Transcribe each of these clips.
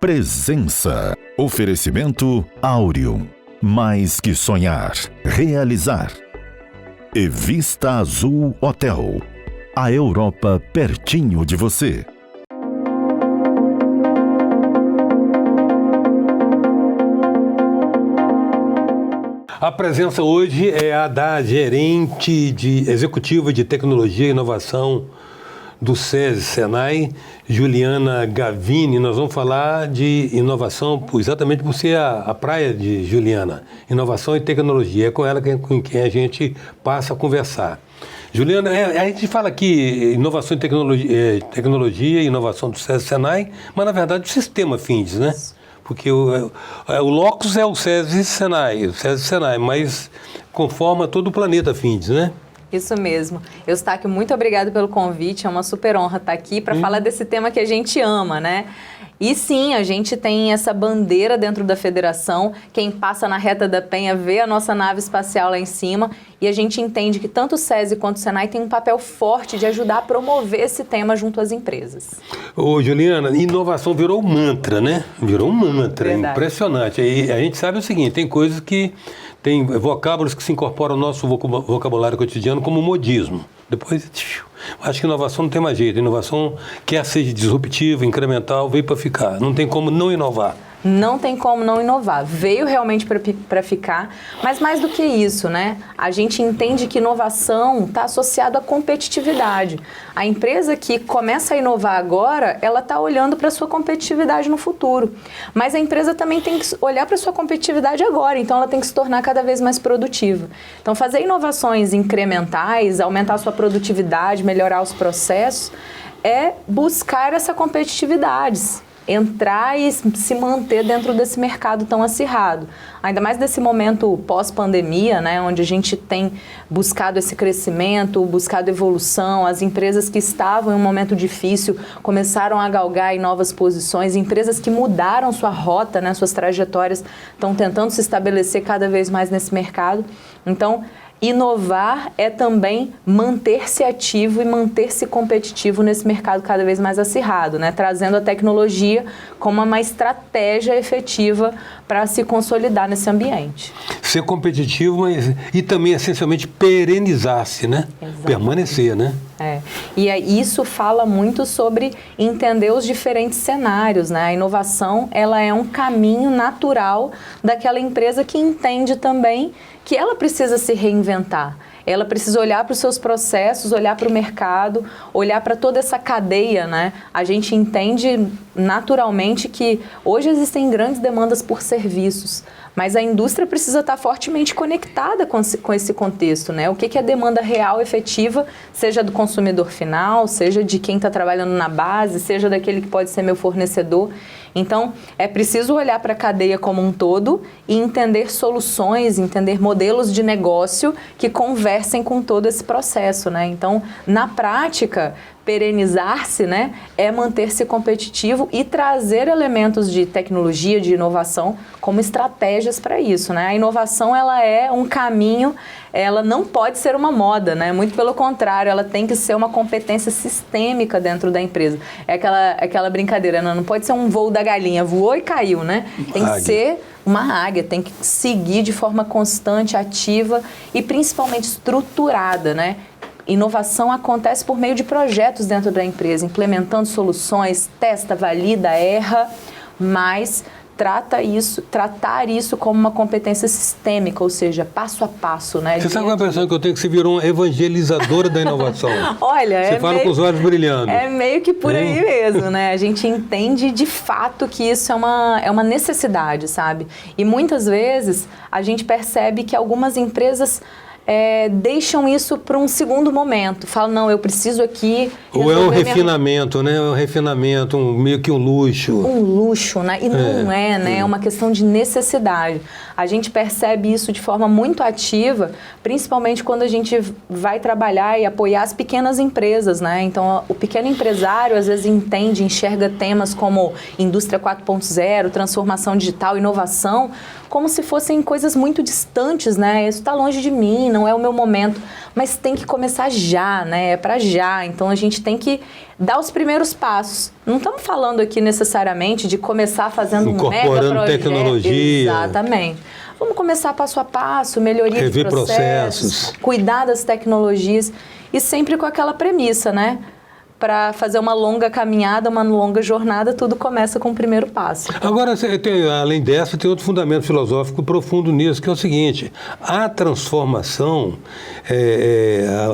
Presença. Oferecimento Áureo. Mais que sonhar, realizar. E Vista Azul Hotel. A Europa pertinho de você. A presença hoje é a da gerente executiva de tecnologia e inovação do SESI Senai, Juliana Gavini. Nós vamos falar de inovação exatamente por ser a praia de Juliana. Inovação e tecnologia. É com ela com quem a gente passa a conversar. Juliana, a gente fala aqui inovação e tecnologia e inovação do SESI Senai, mas na verdade o sistema FINDES, né? Porque o locus é o SESI Senai, mas conforma todo o planeta FINDES, né? Isso mesmo. Eustáquio, muito obrigada pelo convite, é uma super honra estar aqui para falar desse tema que a gente ama, né? E sim, a gente tem essa bandeira dentro da federação, quem passa na reta da Penha vê a nossa nave espacial lá em cima e a gente entende que tanto o SESI quanto o Senai tem um papel forte de ajudar a promover esse tema junto às empresas. Ô Juliana, inovação virou mantra, né? Virou um mantra, verdade. Impressionante. E a gente sabe o seguinte, tem coisas que... Tem vocábulos que se incorporam ao nosso vocabulário cotidiano como modismo. Depois, acho que inovação não tem mais jeito. Inovação quer ser disruptiva, incremental, veio para ficar. Não tem como não inovar. Não tem como não inovar. Veio realmente para ficar, mas mais do que isso, né? A gente entende que inovação está associado à competitividade. A empresa que começa a inovar agora, ela está olhando para a sua competitividade no futuro. Mas a empresa também tem que olhar para a sua competitividade agora, então ela tem que se tornar cada vez mais produtiva. Então fazer inovações incrementais, aumentar a sua produtividade, melhorar os processos, é buscar essa competitividade. Entrar e se manter dentro desse mercado tão acirrado. Ainda mais nesse momento pós-pandemia, né, onde a gente tem buscado esse crescimento, buscado evolução, as empresas que estavam em um momento difícil começaram a galgar em novas posições, empresas que mudaram sua rota, né, suas trajetórias, estão tentando se estabelecer cada vez mais nesse mercado. Então, inovar é também manter-se ativo e manter-se competitivo nesse mercado cada vez mais acirrado, né? Trazendo a tecnologia como uma estratégia efetiva para se consolidar nesse ambiente. Ser competitivo e também, essencialmente, perenizar-se, né? Exatamente. Permanecer, né? E isso fala muito sobre entender os diferentes cenários, né? A inovação, ela é um caminho natural daquela empresa que entende também que ela precisa se reinventar. Ela precisa olhar para os seus processos, olhar para o mercado, olhar para toda essa cadeia, né? A gente entende naturalmente que hoje existem grandes demandas por serviços, mas a indústria precisa estar fortemente conectada com esse contexto, né? O que é a demanda real, efetiva, seja do consumidor final, seja de quem está trabalhando na base, seja daquele que pode ser meu fornecedor. Então, é preciso olhar para a cadeia como um todo e entender soluções, entender modelos de negócio que conversem com todo esse processo, né? Então, na prática, perenizar-se, né, é manter-se competitivo e trazer elementos de tecnologia, de inovação como estratégias para isso, né? A inovação, ela é um caminho, ela não pode ser uma moda, né? Muito pelo contrário, ela tem que ser uma competência sistêmica dentro da empresa. É aquela brincadeira, não pode ser um voo da galinha, voou e caiu, né? Tem que ser uma águia, tem que seguir de forma constante, ativa e principalmente estruturada, né? Inovação acontece por meio de projetos dentro da empresa, implementando soluções, testa, valida, erra, mas tratar isso como uma competência sistêmica, ou seja, passo a passo, né? Você sabe qual é a impressão que eu tenho? Que você virou uma evangelizadora da inovação. Olha, você fala com os olhos brilhando. É meio que por aí mesmo, né? A gente entende de fato que isso é uma necessidade, sabe? E muitas vezes a gente percebe que algumas empresas deixam isso para um segundo momento. Falam, não, eu preciso aqui... Ou é um refinamento, né? É um refinamento, meio que um luxo. Um luxo, né? E não é, né? É uma questão de necessidade. A gente percebe isso de forma muito ativa, principalmente quando a gente vai trabalhar e apoiar as pequenas empresas, né? Então, o pequeno empresário, às vezes, enxerga temas como indústria 4.0, transformação digital, inovação, como se fossem coisas muito distantes, né? Isso está longe de mim, não é o meu momento, mas tem que começar já, né? É para já. Então a gente tem que dar os primeiros passos. Não estamos falando aqui necessariamente de começar fazendo um mega projeto. Tecnologia. Exatamente. Vamos começar passo a passo, melhoria rever de processos, cuidar das tecnologias e sempre com aquela premissa, né? Para fazer uma longa caminhada, uma longa jornada, tudo começa com o primeiro passo. Agora, além dessa, tem outro fundamento filosófico profundo nisso, que é o seguinte: a transformação,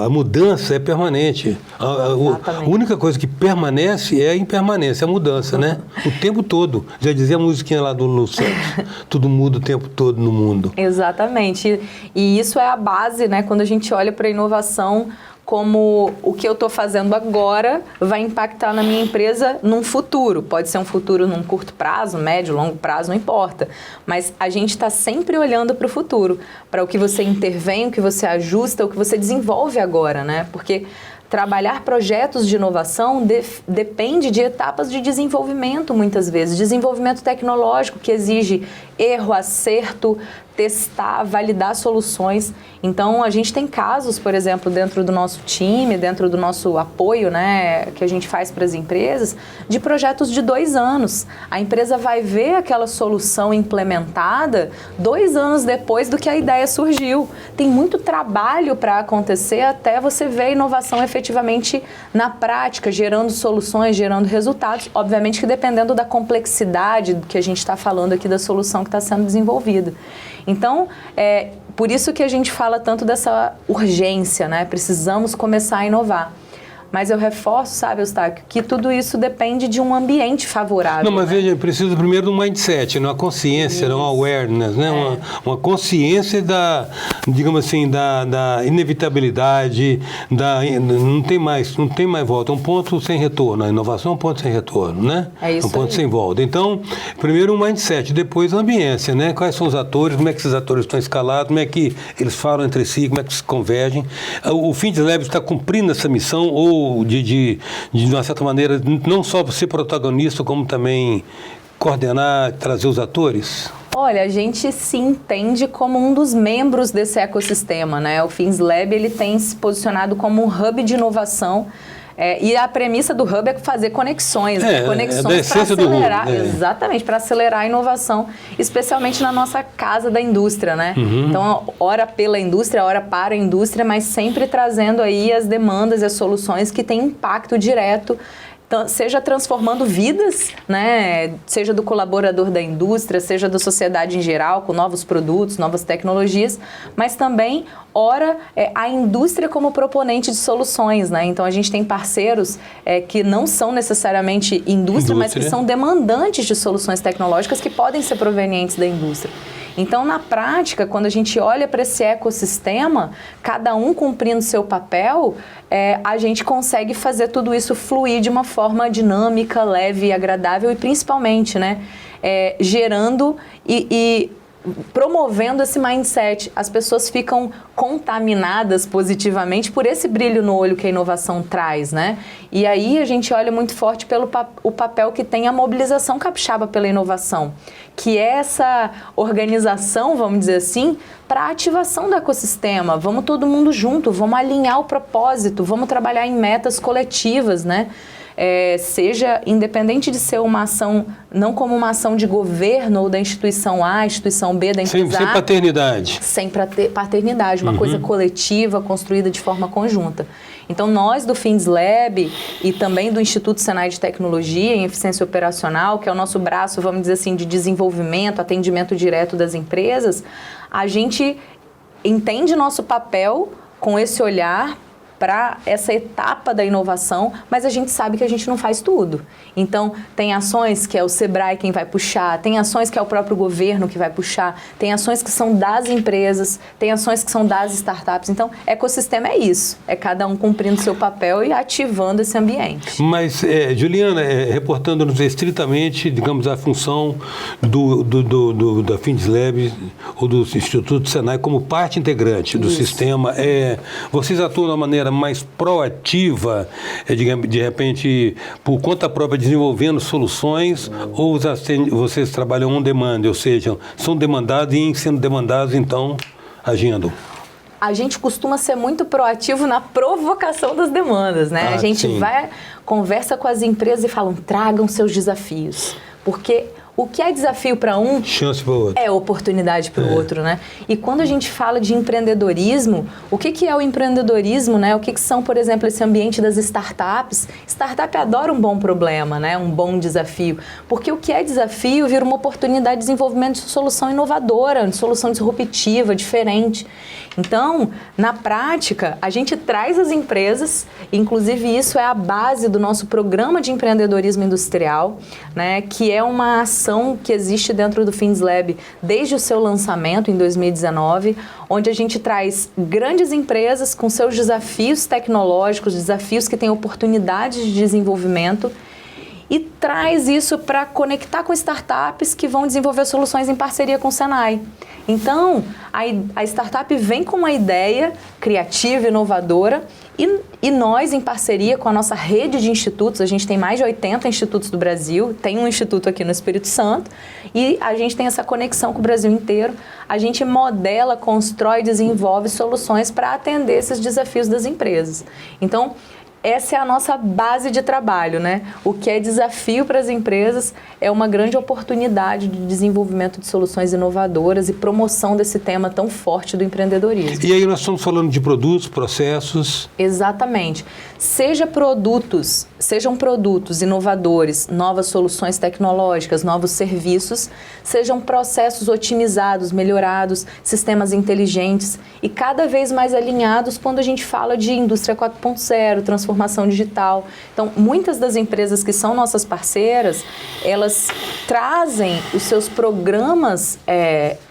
a mudança é permanente. A única coisa que permanece é a impermanência, a mudança, né? O tempo todo. Já dizia a musiquinha lá do Lulu Santos, tudo muda o tempo todo no mundo. Exatamente. E isso é a base, né? Quando a gente olha para a inovação, como o que eu estou fazendo agora vai impactar na minha empresa num futuro. Pode ser um futuro num curto prazo, médio, longo prazo, não importa. Mas a gente está sempre olhando para o futuro, para o que você intervém, o que você ajusta, o que você desenvolve agora, né? Porque trabalhar projetos de inovação depende de etapas de desenvolvimento, muitas vezes. Desenvolvimento tecnológico, que exige erro, acerto, testar, validar soluções. Então, a gente tem casos, por exemplo, dentro do nosso time, dentro do nosso apoio, né, que a gente faz para as empresas, de projetos de 2 anos. A empresa vai ver aquela solução implementada 2 anos depois do que a ideia surgiu. Tem muito trabalho para acontecer até você ver a inovação efetivamente na prática, gerando soluções, gerando resultados. Obviamente que dependendo da complexidade do que a gente está falando aqui da solução que está sendo desenvolvida. Então, por isso que a gente fala tanto dessa urgência, né? Precisamos começar a inovar. Mas eu reforço, sabe, Eustáquio, que tudo isso depende de um ambiente favorável. Não, mas né? veja, precisa primeiro de um mindset, uma consciência, uma awareness, né? Uma consciência da, digamos assim, da inevitabilidade, não tem mais volta. Um ponto sem retorno. A inovação é um ponto sem retorno, né? É isso. Um ponto aí. sem volta. Então, primeiro um mindset, depois a ambiência, né? Quais são os atores, como é que esses atores estão escalados, como é que eles falam entre si, como é que se convergem. O FindsLab está cumprindo essa missão ou de uma certa maneira, não só ser protagonista, como também coordenar, trazer os atores? Olha, a gente se entende como um dos membros desse ecossistema, né? O FindsLab, ele tem se posicionado como um hub de inovação. E a premissa do hub é fazer conexões, conexões para acelerar, exatamente, para acelerar a inovação, especialmente na nossa casa da indústria, né? Uhum. Então, ora pela indústria, ora para a indústria, mas sempre trazendo aí as demandas e as soluções que têm impacto direto, seja transformando vidas, né? Seja do colaborador da indústria, seja da sociedade em geral, com novos produtos, novas tecnologias, mas também, ora, a indústria como proponente de soluções, né? Então, a gente tem parceiros que não são necessariamente indústria, mas que são demandantes de soluções tecnológicas que podem ser provenientes da indústria. Então, na prática, quando a gente olha para esse ecossistema, cada um cumprindo seu papel, a gente consegue fazer tudo isso fluir de uma forma dinâmica, leve e agradável e principalmente, né, gerando e promovendo esse mindset. As pessoas ficam contaminadas positivamente por esse brilho no olho que a inovação traz, né? E aí a gente olha muito forte pelo o papel que tem a mobilização capixaba pela inovação, que é essa organização, vamos dizer assim, para a ativação do ecossistema. Vamos todo mundo junto, vamos alinhar o propósito, vamos trabalhar em metas coletivas, né? Seja independente de ser uma ação, não como uma ação de governo ou da instituição A, instituição B, da empresa A. Sem paternidade. Sem paternidade, uma coisa coletiva, construída de forma conjunta. Então, nós do FindsLab e também do Instituto Senai de Tecnologia em Eficiência Operacional, que é o nosso braço, vamos dizer assim, de desenvolvimento, atendimento direto das empresas, a gente entende nosso papel com esse olhar para essa etapa da inovação, mas a gente sabe que a gente não faz tudo. Então, tem ações que é o Sebrae quem vai puxar, tem ações que é o próprio governo que vai puxar, tem ações que são das empresas, tem ações que são das startups. Então, ecossistema é isso, é cada um cumprindo seu papel e ativando esse ambiente. Mas, Juliana, reportando-nos estritamente, digamos, a função da FindsLab ou do Instituto Senai como parte integrante do sistema, vocês atuam de uma maneira mais proativa, de repente, por conta própria, desenvolvendo soluções, ou vocês trabalham on demand, ou seja, são demandados e, sendo demandados, então, agindo? a gente costuma ser muito proativo na provocação das demandas, né? A gente conversa com as empresas e falam, tragam seus desafios. Porque o que é desafio para um, chance para o outro, é oportunidade para o outro, né? E quando a gente fala de empreendedorismo, o que é o empreendedorismo, né? O que são, por exemplo, esse ambiente das startups? Startup adora um bom problema, né? Um bom desafio. Porque o que é desafio vira uma oportunidade de desenvolvimento de solução inovadora, de solução disruptiva, diferente. Então, na prática, a gente traz as empresas, inclusive isso é a base do nosso programa de empreendedorismo industrial, né? Que é uma ação que existe dentro do FindsLab desde o seu lançamento em 2019, onde a gente traz grandes empresas com seus desafios tecnológicos, desafios que têm oportunidades de desenvolvimento e traz isso para conectar com startups que vão desenvolver soluções em parceria com o Senai. Então, a startup vem com uma ideia criativa, inovadora, e nós, em parceria com a nossa rede de institutos, a gente tem mais de 80 institutos do Brasil, tem um instituto aqui no Espírito Santo, e a gente tem essa conexão com o Brasil inteiro, a gente modela, constrói, desenvolve soluções para atender esses desafios das empresas. Então, essa é a nossa base de trabalho, né? O que é desafio para as empresas é uma grande oportunidade de desenvolvimento de soluções inovadoras e promoção desse tema tão forte do empreendedorismo. E aí nós estamos falando de produtos, processos... Exatamente. Sejam produtos inovadores, novas soluções tecnológicas, novos serviços, sejam processos otimizados, melhorados, sistemas inteligentes e cada vez mais alinhados quando a gente fala de indústria 4.0, transformação digital. Então, muitas das empresas que são nossas parceiras, elas trazem os seus programas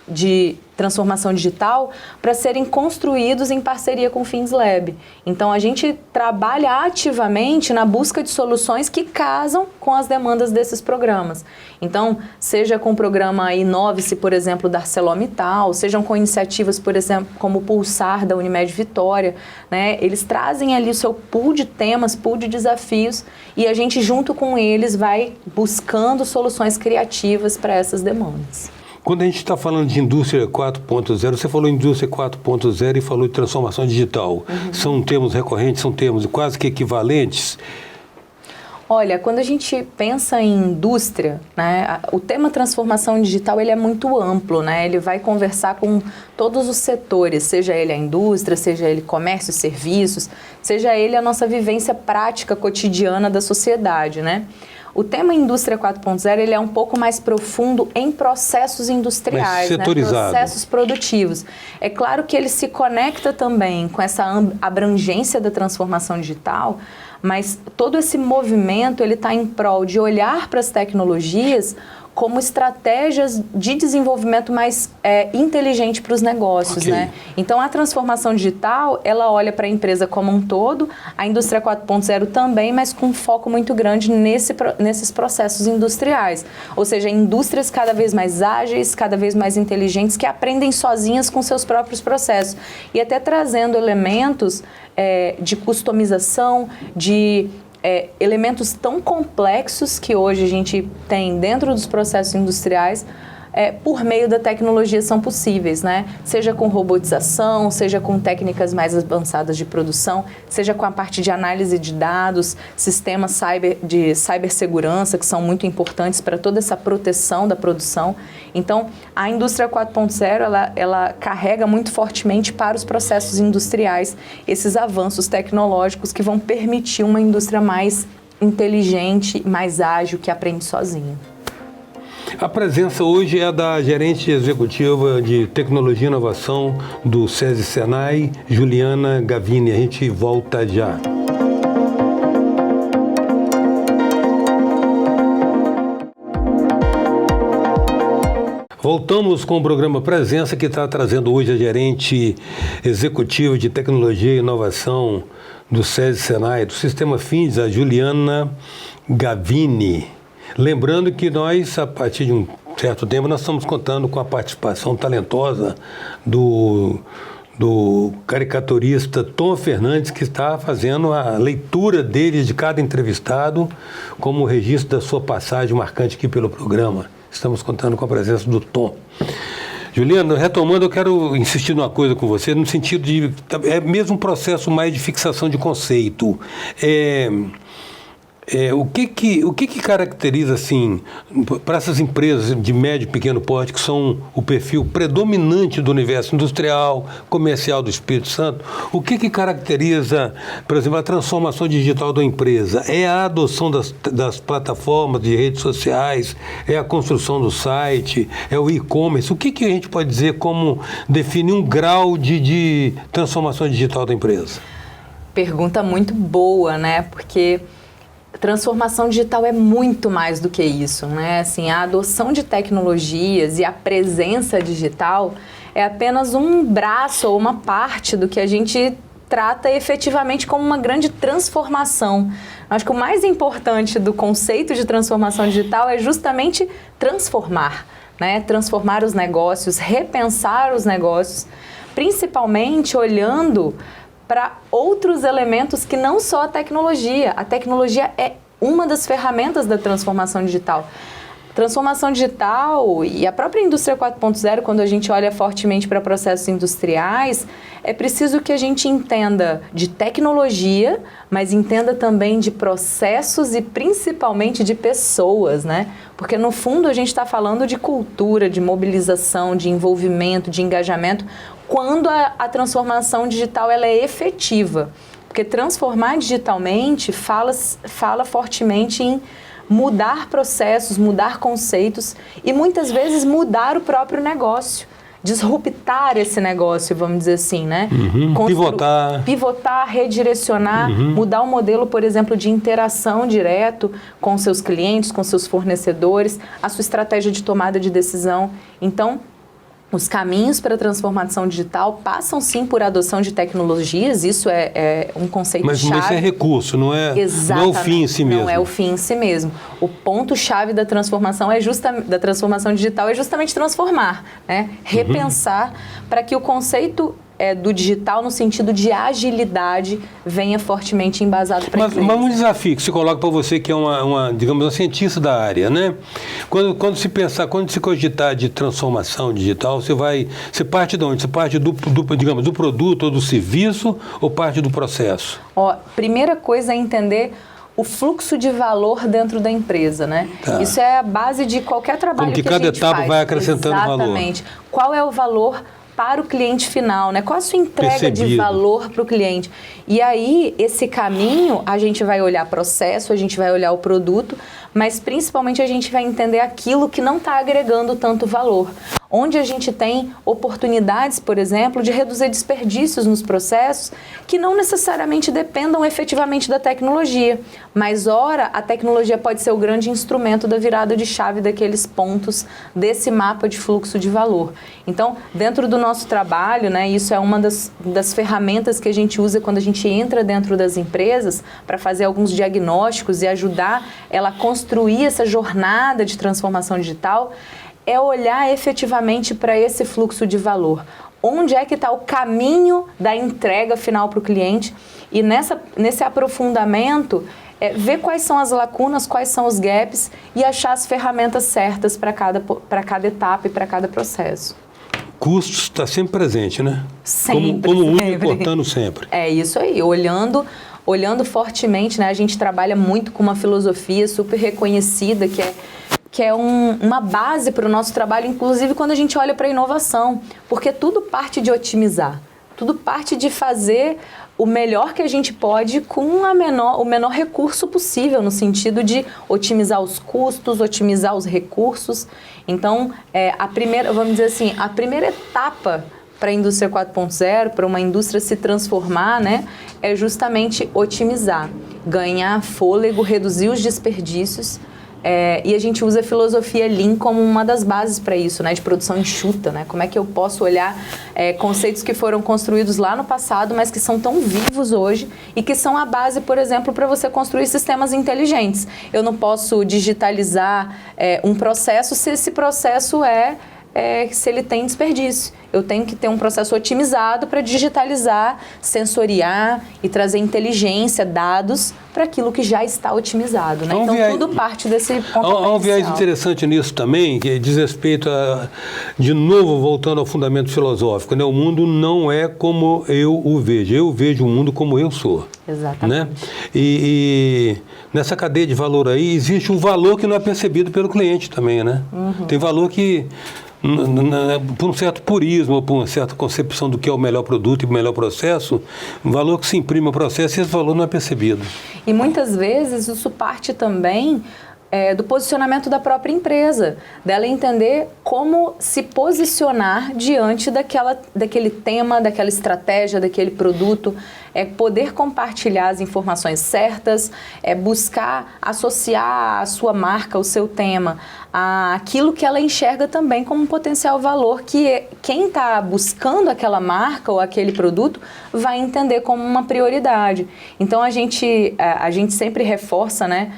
de transformação digital para serem construídos em parceria com o FindsLab. Então, a gente trabalha ativamente na busca de soluções que casam com as demandas desses programas. Então, seja com o programa Inove-se, por exemplo, da ArcelorMittal, sejam com iniciativas, por exemplo, como o Pulsar da Unimed Vitória, né? Eles trazem ali o seu pool de temas, pool de desafios, e a gente, junto com eles, vai buscando soluções criativas para essas demandas. Quando a gente está falando de indústria 4.0, você falou indústria 4.0 e falou de transformação digital. São termos recorrentes, são termos quase que equivalentes? Olha, quando a gente pensa em indústria, né, o tema transformação digital ele é muito amplo, né? Ele vai conversar com todos os setores, seja ele a indústria, seja ele comércio e serviços, seja ele a nossa vivência prática cotidiana da sociedade, né? O tema Indústria 4.0 ele é um pouco mais profundo em processos industriais, né? Processos produtivos. É claro que ele se conecta também com essa abrangência da transformação digital, mas todo esse movimento ele está em prol de olhar para as tecnologias como estratégias de desenvolvimento mais inteligente para os negócios, né? Então, a transformação digital, ela olha para a empresa como um todo, a indústria 4.0 também, mas com um foco muito grande nesses processos industriais. Ou seja, indústrias cada vez mais ágeis, cada vez mais inteligentes, que aprendem sozinhas com seus próprios processos. E até trazendo elementos de customização, de elementos tão complexos que hoje a gente tem dentro dos processos industriais, por meio da tecnologia são possíveis, né? Seja com robotização, seja com técnicas mais avançadas de produção, seja com a parte de análise de dados, sistemas de cibersegurança, que são muito importantes para toda essa proteção da produção. Então, a indústria 4.0, ela carrega muito fortemente para os processos industriais esses avanços tecnológicos que vão permitir uma indústria mais inteligente, mais ágil, que aprende sozinha. A presença hoje é da gerente executiva de tecnologia e inovação do SESI Senai, Juliana Gavini. A gente volta já. Voltamos com o programa Presença, que está trazendo hoje a gerente executiva de tecnologia e inovação do SESI Senai, do Sistema Fins, a Juliana Gavini. Lembrando que nós, a partir de um certo tempo, nós estamos contando com a participação talentosa do caricaturista Tom Fernandes, que está fazendo a leitura dele de cada entrevistado como registro da sua passagem marcante aqui pelo programa. Estamos contando com a presença do Tom. Juliana, retomando, eu quero insistir numa coisa com você, no sentido de... É mesmo um processo mais de fixação de conceito. O que caracteriza, assim, para essas empresas de médio e pequeno porte, que são o perfil predominante do universo industrial, comercial do Espírito Santo, o que caracteriza, por exemplo, a transformação digital da empresa? É a adoção das plataformas de redes sociais, é a construção do site, é o e-commerce? O que a gente pode dizer como definir um grau de transformação digital da empresa? Pergunta muito boa, né? Porque... transformação digital é muito mais do que isso, né? Assim, a adoção de tecnologias e a presença digital é apenas um braço ou uma parte do que a gente trata efetivamente como uma grande transformação. Acho que o mais importante do conceito de transformação digital é justamente transformar, né? Transformar os negócios, repensar os negócios, principalmente olhando para outros elementos que não só a tecnologia. A tecnologia é uma das ferramentas da transformação digital. Transformação digital e a própria indústria 4.0, quando a gente olha fortemente para processos industriais, é preciso que a gente entenda de tecnologia, mas entenda também de processos e principalmente de pessoas, né? Porque no fundo a gente está falando de cultura, de mobilização, de envolvimento, de engajamento, quando a transformação digital ela é efetiva. Porque transformar digitalmente fala fortemente em mudar processos, mudar conceitos e muitas vezes mudar o próprio negócio, disruptar esse negócio, vamos dizer assim, né? Pivotar, redirecionar, mudar o modelo, por exemplo, de interação direto com seus clientes, com seus fornecedores, a sua estratégia de tomada de decisão. Então, os caminhos para a transformação digital passam sim por adoção de tecnologias, isso é um conceito-chave. Mas isso é recurso, não é o fim em si mesmo. Não é o fim em si mesmo. O ponto-chave da transformação da transformação digital é justamente transformar, né? Repensar para que o conceito do digital no sentido de agilidade venha fortemente embasado para a empresa. Mas um desafio que se coloca para você que é uma digamos, uma cientista da área, né? Quando se cogitar de transformação digital, você parte de onde? Você parte do produto ou do serviço ou parte do processo? Primeira coisa é entender o fluxo de valor dentro da empresa, né? Tá. Isso é a base de qualquer trabalho que a gente faz. Como que cada etapa vai acrescentando valor. Exatamente. Qual é o valor para o cliente final, né? Qual a sua entrega de valor para o cliente? E aí, esse caminho, a gente vai olhar processo, a gente vai olhar o produto, mas principalmente a gente vai entender aquilo que não está agregando tanto valor. Onde a gente tem oportunidades, por exemplo, de reduzir desperdícios nos processos que não necessariamente dependam efetivamente da tecnologia. Mas, ora, a tecnologia pode ser o grande instrumento da virada de chave daqueles pontos desse mapa de fluxo de valor. Então, dentro do nosso trabalho, né, isso é uma das ferramentas que a gente usa quando a gente entra dentro das empresas para fazer alguns diagnósticos e ajudar ela a construir essa jornada de transformação digital, é olhar efetivamente para esse fluxo de valor. Onde é que está o caminho da entrega final para o cliente? E nesse aprofundamento, ver quais são as lacunas, quais são os gaps e achar as ferramentas certas para cada etapa e para cada processo. Custos está sempre presente, né? Sempre. Como único, importando sempre. É isso aí, olhando fortemente, né? A gente trabalha muito com uma filosofia super reconhecida, que é uma base para o nosso trabalho, inclusive quando a gente olha para a inovação, porque tudo parte de otimizar, tudo parte de fazer o melhor que a gente pode com o menor recurso possível, no sentido de otimizar os custos, otimizar os recursos. Então, a primeira etapa para a indústria 4.0, para uma indústria se transformar, né, é justamente otimizar, ganhar fôlego, reduzir os desperdícios. E a gente usa a filosofia Lean como uma das bases para isso, né, de produção enxuta, né? Como é que eu posso olhar conceitos que foram construídos lá no passado, mas que são tão vivos hoje e que são a base, por exemplo, para você construir sistemas inteligentes. Eu não posso digitalizar um processo se esse processo é se ele tem desperdício. Eu tenho que ter um processo otimizado para digitalizar, sensoriar e trazer inteligência, dados para aquilo que já está otimizado, né? Então, tudo parte desse ponto. Há um viés interessante nisso também, que diz respeito a, de novo, voltando ao fundamento filosófico, né? O mundo não é como eu o vejo. Eu vejo o mundo como eu sou. Exatamente. Né? E nessa cadeia de valor aí, existe um valor que não é percebido pelo cliente também, né? Tem valor que, por um certo purismo, ou por uma certa concepção do que é o melhor produto e o melhor processo, um valor que se imprime ao processo e esse valor não é percebido. E muitas vezes isso parte também do posicionamento da própria empresa, dela entender como se posicionar diante daquele tema, daquela estratégia, daquele produto, poder compartilhar as informações certas, buscar associar a sua marca, o seu tema, àquilo que ela enxerga também como um potencial valor que quem está buscando aquela marca ou aquele produto vai entender como uma prioridade. Então a gente sempre reforça, né?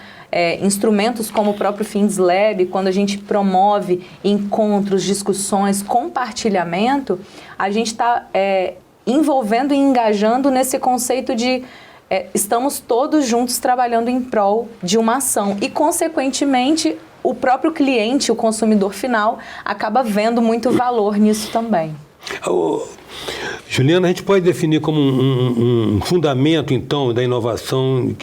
Instrumentos como o próprio Fins Lab, quando a gente promove encontros, discussões, compartilhamento, a gente está envolvendo e engajando nesse conceito de estamos todos juntos trabalhando em prol de uma ação e, consequentemente, o próprio cliente, o consumidor final, acaba vendo muito valor nisso também. Juliana, a gente pode definir como um fundamento, então, da inovação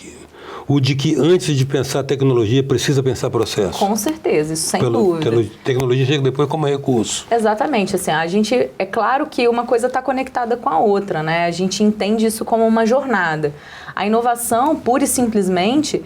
o de que antes de pensar tecnologia precisa pensar processo. Com certeza, isso sem dúvida. Tecnologia chega depois como recurso. Exatamente, assim, é claro que uma coisa está conectada com a outra, né? A gente entende isso como uma jornada. A inovação, pura e simplesmente,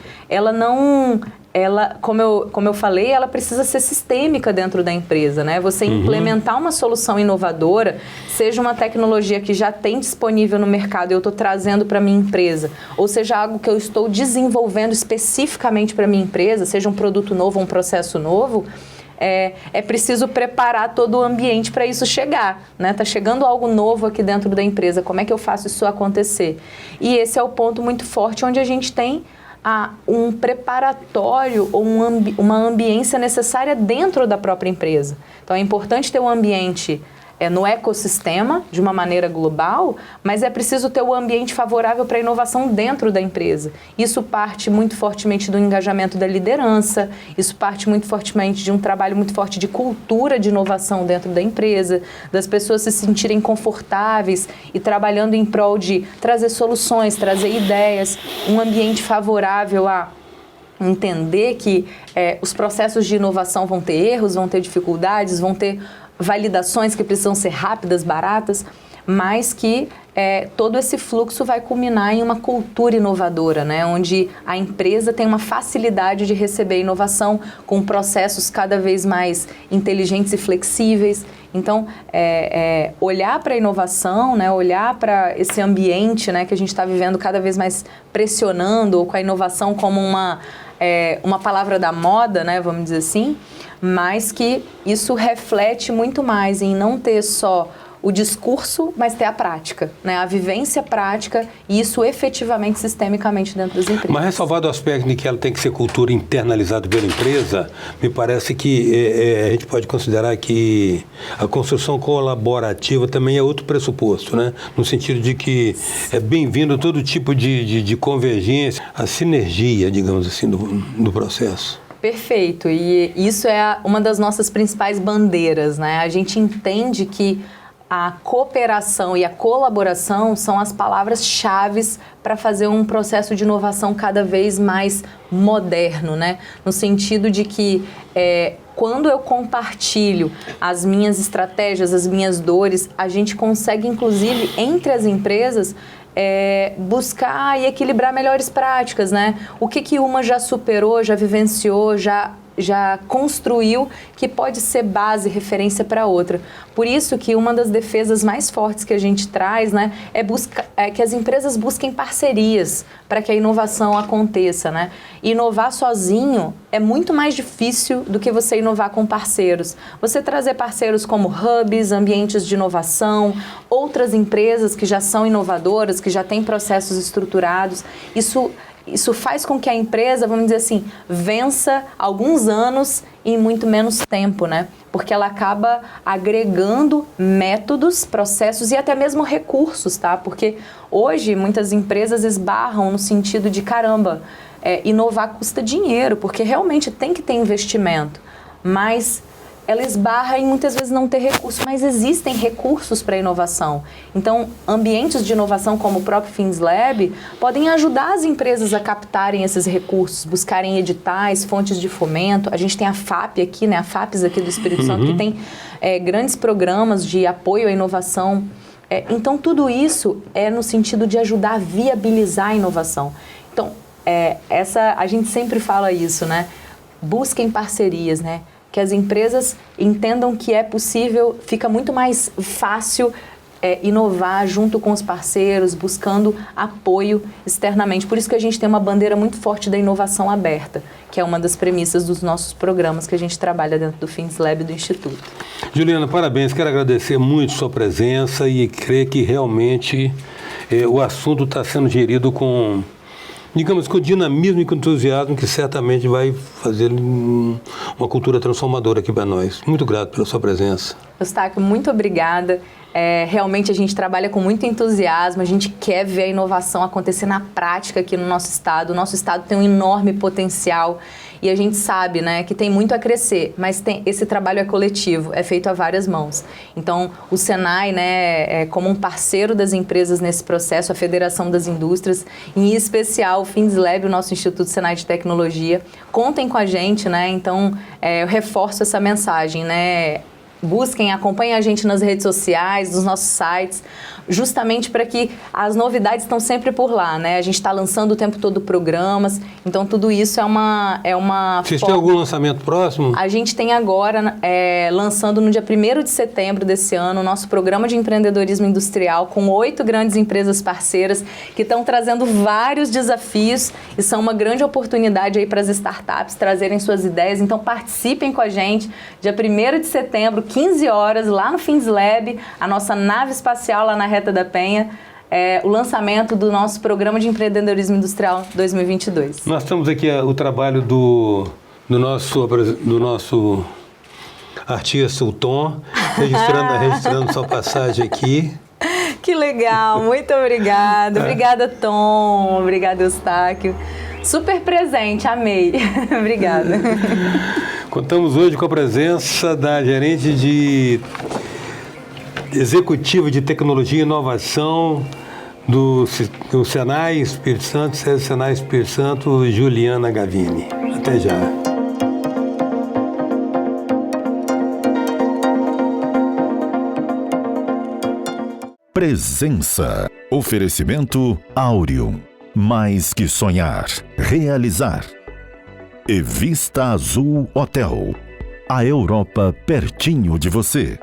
como eu falei, ela precisa ser sistêmica dentro da empresa, né? Você implementar uma solução inovadora, seja uma tecnologia que já tem disponível no mercado e eu estou trazendo para a minha empresa, ou seja algo que eu estou desenvolvendo especificamente para a minha empresa, seja um produto novo, um processo novo, é preciso preparar todo o ambiente para isso chegar, né? Tá chegando algo novo aqui dentro da empresa, como é que eu faço isso acontecer? E esse é o ponto muito forte onde a gente tem um preparatório ou uma ambiência necessária dentro da própria empresa. Então é importante ter um ambiente no ecossistema, de uma maneira global, mas é preciso ter o ambiente favorável para a inovação dentro da empresa. Isso parte muito fortemente do engajamento da liderança, isso parte muito fortemente de um trabalho muito forte de cultura de inovação dentro da empresa, das pessoas se sentirem confortáveis e trabalhando em prol de trazer soluções, trazer ideias, um ambiente favorável a entender que os processos de inovação vão ter erros, vão ter dificuldades, vão ter validações que precisam ser rápidas, baratas, mas que todo esse fluxo vai culminar em uma cultura inovadora, né? Onde a empresa tem uma facilidade de receber inovação com processos cada vez mais inteligentes e flexíveis. Então, olhar para a inovação, né? Olhar para esse ambiente, né? Que a gente está vivendo cada vez mais pressionando, ou com a inovação como uma palavra da moda, né? Vamos dizer assim, mas que isso reflete muito mais em não ter só o discurso, mas ter a prática, né? A vivência prática e isso efetivamente, sistemicamente dentro das empresas. Mas ressalvado o aspecto de que ela tem que ser cultura internalizada pela empresa, me parece que a gente pode considerar que a construção colaborativa também é outro pressuposto, né? No sentido de que é bem-vindo todo tipo de convergência, a sinergia, digamos assim, do processo. Perfeito, e isso é uma das nossas principais bandeiras, né? A gente entende que a cooperação e a colaboração são as palavras-chave para fazer um processo de inovação cada vez mais moderno, né? No sentido de que quando eu compartilho as minhas estratégias, as minhas dores, a gente consegue, inclusive, entre as empresas, buscar e equilibrar melhores práticas, né? O que uma já superou, já vivenciou, já construiu, que pode ser base, referência para outra. Por isso que uma das defesas mais fortes que a gente traz, né, é que as empresas busquem parcerias para que a inovação aconteça, né? Inovar sozinho é muito mais difícil do que você inovar com parceiros. Você trazer parceiros como hubs, ambientes de inovação, outras empresas que já são inovadoras, que já têm processos estruturados, isso faz com que a empresa, vamos dizer assim, vença alguns anos em muito menos tempo, né? porque ela acaba agregando métodos, processos e até mesmo recursos, tá? Porque hoje muitas empresas esbarram no sentido de, caramba, inovar custa dinheiro, porque realmente tem que ter investimento, mas ela esbarra em muitas vezes não ter recursos, mas existem recursos para inovação. Então, ambientes de inovação como o próprio FINSLab podem ajudar as empresas a captarem esses recursos, buscarem editais, fontes de fomento. A gente tem a FAP aqui, né, a FAPES aqui do Espírito Santo, que tem grandes programas de apoio à inovação. Então, tudo isso é no sentido de ajudar a viabilizar a inovação. Então, a gente sempre fala isso, né? Busquem parcerias, né? Que as empresas entendam que é possível, fica muito mais fácil inovar junto com os parceiros, buscando apoio externamente. Por isso que a gente tem uma bandeira muito forte da inovação aberta, que é uma das premissas dos nossos programas que a gente trabalha dentro do FINSLab do Instituto. Juliana, parabéns. Quero agradecer muito sua presença e crer que realmente o assunto está sendo gerido com, digamos, com dinamismo e com entusiasmo, que certamente vai fazer uma cultura transformadora aqui para nós. Muito grato pela sua presença. Eustáquio, muito obrigada. Realmente a gente trabalha com muito entusiasmo, a gente quer ver a inovação acontecer na prática aqui no nosso estado. O nosso estado tem um enorme potencial e a gente sabe, né, que tem muito a crescer, mas esse trabalho é coletivo, é feito a várias mãos. Então, o Senai, né, como um parceiro das empresas nesse processo, a Federação das Indústrias, em especial o FINSLab, o nosso Instituto Senai de Tecnologia, contem com a gente, né? Então, eu reforço essa mensagem, né? Busquem, acompanhem a gente nas redes sociais, nos nossos sites, justamente para que as novidades estão sempre por lá, né? A gente está lançando o tempo todo programas, então tudo isso é uma Vocês têm algum lançamento próximo? A gente tem agora, lançando no dia 1º de setembro desse ano, o nosso programa de empreendedorismo industrial com 8 grandes empresas parceiras que estão trazendo vários desafios e são uma grande oportunidade aí para as startups trazerem suas ideias. Então participem com a gente, dia 1º de setembro, 15 horas, lá no FINSLab, a nossa nave espacial lá na Reta da Penha, o lançamento do nosso Programa de Empreendedorismo Industrial 2022. Nós estamos aqui o trabalho do nosso artista, o Tom, registrando sua passagem aqui. Que legal, muito obrigada. Obrigada, Tom. Obrigada, Eustáquio. Super presente, amei. Obrigada. Contamos hoje com a presença da gerente de executiva de tecnologia e inovação do Senai Espírito Santo, Senai Espírito Santo, Juliana Gavini. Até já. Presença. Oferecimento Áureo. Mais que sonhar, realizar. E Vista Azul Hotel. A Europa pertinho de você.